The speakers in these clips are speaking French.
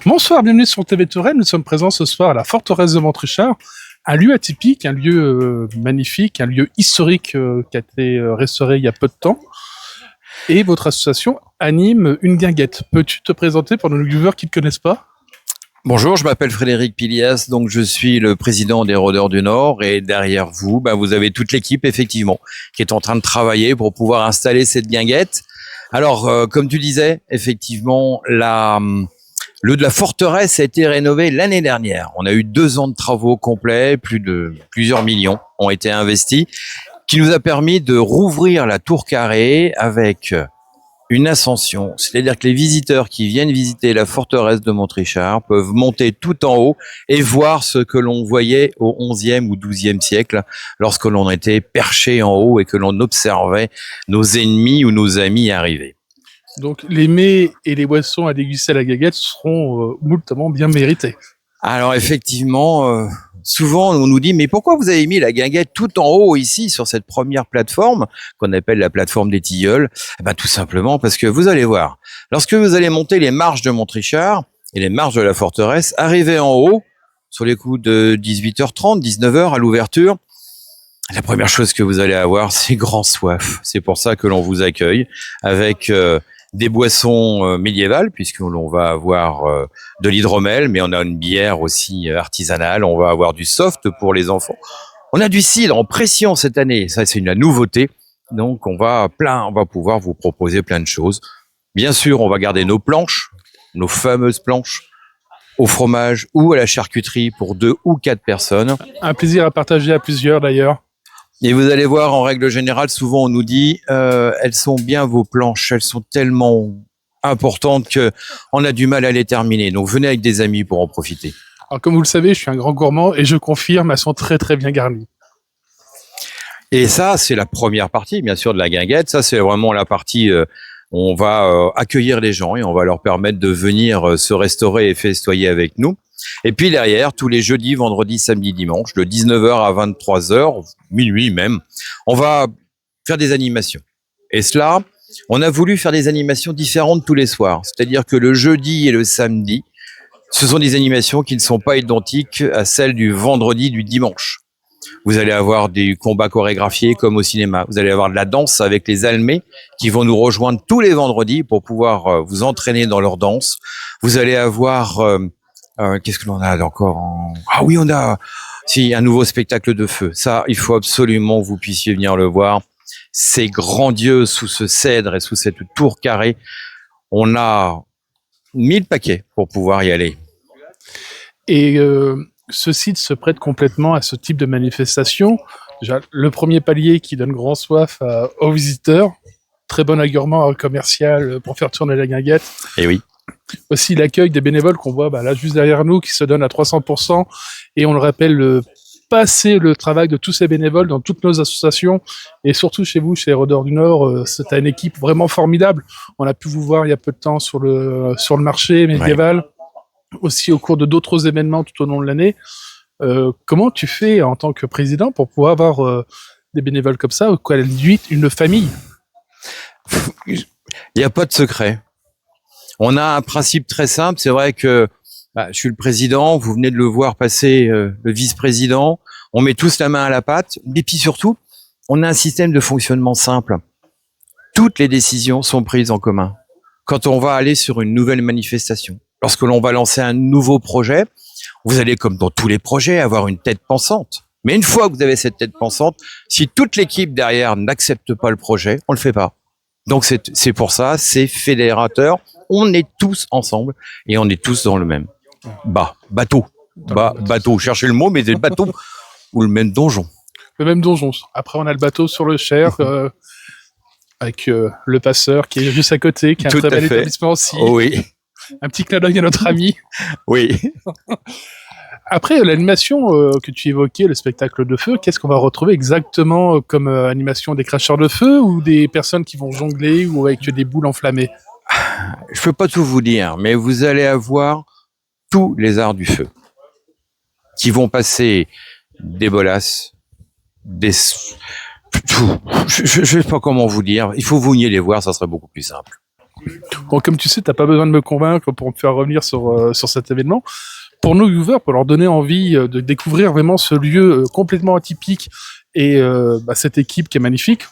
Bonsoir, bienvenue sur TV Touraine. Nous sommes présents ce soir à la forteresse de Montrichard, un lieu atypique, un lieu magnifique, un lieu historique qui a été restauré il y a peu de temps. Et votre association anime une guinguette. Peux-tu te présenter pour nos viewers qui ne te connaissent pas ? Bonjour, je m'appelle Frédéric Pilias, donc je suis le président des Rôdeurs du Nord et derrière vous, vous avez toute l'équipe effectivement qui est en train de travailler pour pouvoir installer cette guinguette. Alors, comme tu disais, effectivement, le de la forteresse a été rénové l'année dernière. On a eu 2 ans de travaux complets, plusieurs millions ont été investis, qui nous a permis de rouvrir la tour carrée avec une ascension. C'est-à-dire que les visiteurs qui viennent visiter la forteresse de Montrichard peuvent monter tout en haut et voir ce que l'on voyait au XIe ou XIIe siècle lorsque l'on était perché en haut et que l'on observait nos ennemis ou nos amis arriver. Donc les mets et les boissons à déguster à la guinguette seront moultement bien mérités. Alors effectivement, souvent on nous dit mais pourquoi vous avez mis la guinguette tout en haut ici sur cette première plateforme qu'on appelle la plateforme des Tilleuls? Tout simplement parce que vous allez voir, lorsque vous allez monter les marches de Montrichard et les marches de la forteresse, arriver en haut sur les coups de 18h30, 19h à l'ouverture, la première chose que vous allez avoir, c'est grand soif. C'est pour ça que l'on vous accueille avec des boissons médiévales, puisque l'on va avoir de l'hydromel, mais on a une bière aussi artisanale, on va avoir du soft pour les enfants. On a du cidre en pression cette année, ça c'est la nouveauté. Donc on va pouvoir vous proposer plein de choses. Bien sûr, on va garder nos planches, nos fameuses planches au fromage ou à la charcuterie pour 2 ou 4 personnes. Un plaisir à partager à plusieurs d'ailleurs. Et vous allez voir, en règle générale, souvent on nous dit elles sont bien vos planches, elles sont tellement importantes que on a du mal à les terminer. Donc venez avec des amis pour en profiter. Alors comme vous le savez, je suis un grand gourmand et je confirme, elles sont très très bien garnies. Et ça, c'est la première partie, bien sûr, de la guinguette. Ça, c'est vraiment la partie où on va accueillir les gens et on va leur permettre de venir se restaurer et festoyer avec nous. Et puis derrière, tous les jeudis, vendredis, samedis, dimanches, de 19h à 23h, minuit même, on va faire des animations. Et cela, on a voulu faire des animations différentes tous les soirs. C'est-à-dire que le jeudi et le samedi, ce sont des animations qui ne sont pas identiques à celles du vendredi, du dimanche. Vous allez avoir des combats chorégraphiés comme au cinéma. Vous allez avoir de la danse avec les Almés qui vont nous rejoindre tous les vendredis pour pouvoir vous entraîner dans leur danse. Vous allez avoir... qu'est-ce que l'on a encore Ah oui, on a un nouveau spectacle de feu. Ça, il faut absolument que vous puissiez venir le voir. C'est grandiose sous ce cèdre et sous cette tour carrée. On a 1000 paquets pour pouvoir y aller. Et ce site se prête complètement à ce type de manifestation. Déjà, le premier palier qui donne grand soif aux visiteurs. Très bon argument commercial pour faire tourner la guinguette. Et oui. Aussi l'accueil des bénévoles qu'on voit là juste derrière nous, qui se donnent à 300%. Et on le rappelle, passer le travail de tous ces bénévoles dans toutes nos associations, et surtout chez vous, chez les Rôdeurs du Nord, c'est une équipe vraiment formidable. On a pu vous voir il y a peu de temps sur le marché médiéval, ouais. Aussi au cours de d'autres événements tout au long de l'année. Comment tu fais en tant que président pour pouvoir avoir des bénévoles comme ça, ou quoi, à la limite, une famille? Il n'y a pas de secret. On a un principe très simple, c'est vrai que je suis le président, vous venez de le voir passer le vice-président, on met tous la main à la pâte, et puis surtout, on a un système de fonctionnement simple. Toutes les décisions sont prises en commun. Quand on va aller sur une nouvelle manifestation, lorsque l'on va lancer un nouveau projet, vous allez, comme dans tous les projets, avoir une tête pensante. Mais une fois que vous avez cette tête pensante, si toute l'équipe derrière n'accepte pas le projet, on le fait pas. Donc c'est pour ça, c'est fédérateur. On est tous ensemble et on est tous dans le même bateau. Bateau, cherchez le mot, mais c'est le bateau ou le même donjon. Le même donjon. Après, on a le bateau sur le Cher, avec le passeur qui est juste à côté, qui a un très bel établissement aussi. Oh oui. Un petit clin d'œil à notre ami. Oui. Après, l'animation que tu évoquais, le spectacle de feu, qu'est-ce qu'on va retrouver exactement comme animation? Des cracheurs de feu ou des personnes qui vont jongler ou avec des boules enflammées? Je peux pas tout vous dire, mais vous allez avoir tous les arts du feu qui vont passer des bolasses, des... Je sais pas comment vous dire. Il faut vous venir les voir, ça serait beaucoup plus simple. Bon, comme tu sais, t'as pas besoin de me convaincre pour me faire revenir sur cet événement. Pour nos viewers, pour leur donner envie de découvrir vraiment ce lieu complètement atypique et cette équipe qui est magnifique,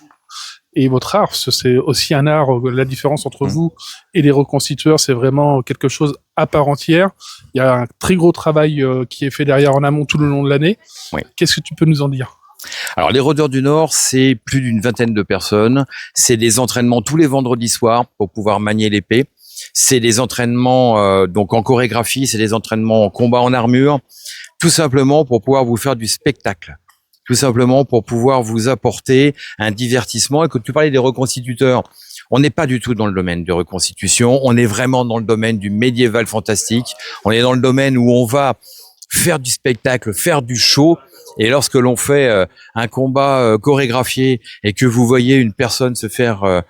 et votre art, c'est aussi un art, la différence entre vous et les reconstitueurs, c'est vraiment quelque chose à part entière. Il y a un très gros travail qui est fait derrière en amont tout le long de l'année. Oui. Qu'est-ce que tu peux nous en dire? Alors, les Rôdeurs du Nord, c'est plus d'une vingtaine de personnes. C'est des entraînements tous les vendredis soirs pour pouvoir manier l'épée. C'est des entraînements donc en chorégraphie, c'est des entraînements en combat en armure, tout simplement pour pouvoir vous faire du spectacle. Tout simplement pour pouvoir vous apporter un divertissement. Et quand tu parlais des reconstituteurs, on n'est pas du tout dans le domaine de reconstitution, on est vraiment dans le domaine du médiéval fantastique, on est dans le domaine où on va faire du spectacle, faire du show. Et lorsque l'on fait un combat chorégraphié et que vous voyez une personne se faire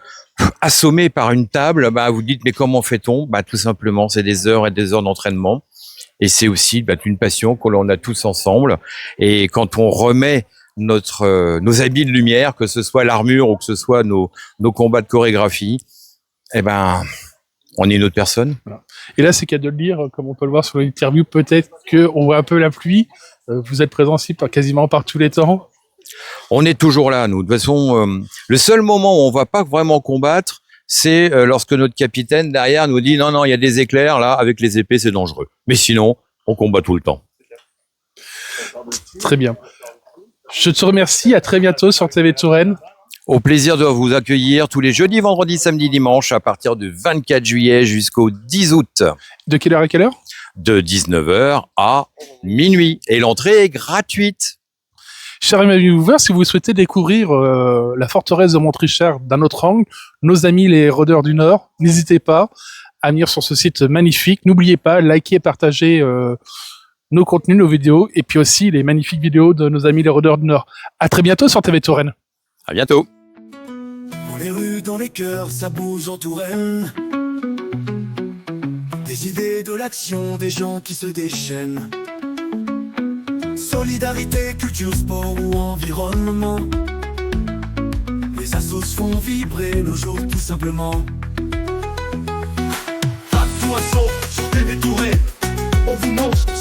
assommer par une table, vous dites mais comment fait-on? Tout simplement, c'est des heures et des heures d'entraînement. Et c'est aussi une passion que l'on a tous ensemble. Et quand on remet nos habits de lumière, que ce soit l'armure ou que ce soit nos combats de chorégraphie, on est une autre personne. Voilà. Et là, c'est qu'à de le dire, comme on peut le voir sur l'interview, peut-être qu'on voit un peu la pluie. Vous êtes présents ici quasiment par tous les temps. On est toujours là, nous. De toute façon, le seul moment où on va pas vraiment combattre, c'est lorsque notre capitaine derrière nous dit non, il y a des éclairs là, avec les épées c'est dangereux. Mais sinon, on combat tout le temps. Très bien. Je te remercie, à très bientôt sur TV Touraine. Au plaisir de vous accueillir tous les jeudis, vendredis, samedis, dimanches à partir du 24 juillet jusqu'au 10 août. De quelle heure à quelle heure? De 19h à minuit. Et l'entrée est gratuite. Chers amis viewers, si vous souhaitez découvrir la forteresse de Montrichard d'un autre angle, nos amis les Rôdeurs du Nord, n'hésitez pas à venir sur ce site magnifique. N'oubliez pas, likez et partagez nos contenus, nos vidéos, et puis aussi les magnifiques vidéos de nos amis les Rôdeurs du Nord. À très bientôt sur TV Touraine. À bientôt. Dans les rues, dans les cœurs, ça bouge en Touraine. Des idées, de l'action, des gens qui se déchaînent. Solidarité, culture, sport ou environnement. Les assos font vibrer nos jours tout simplement. À tout assaut, sur TV Touraine, on vous montre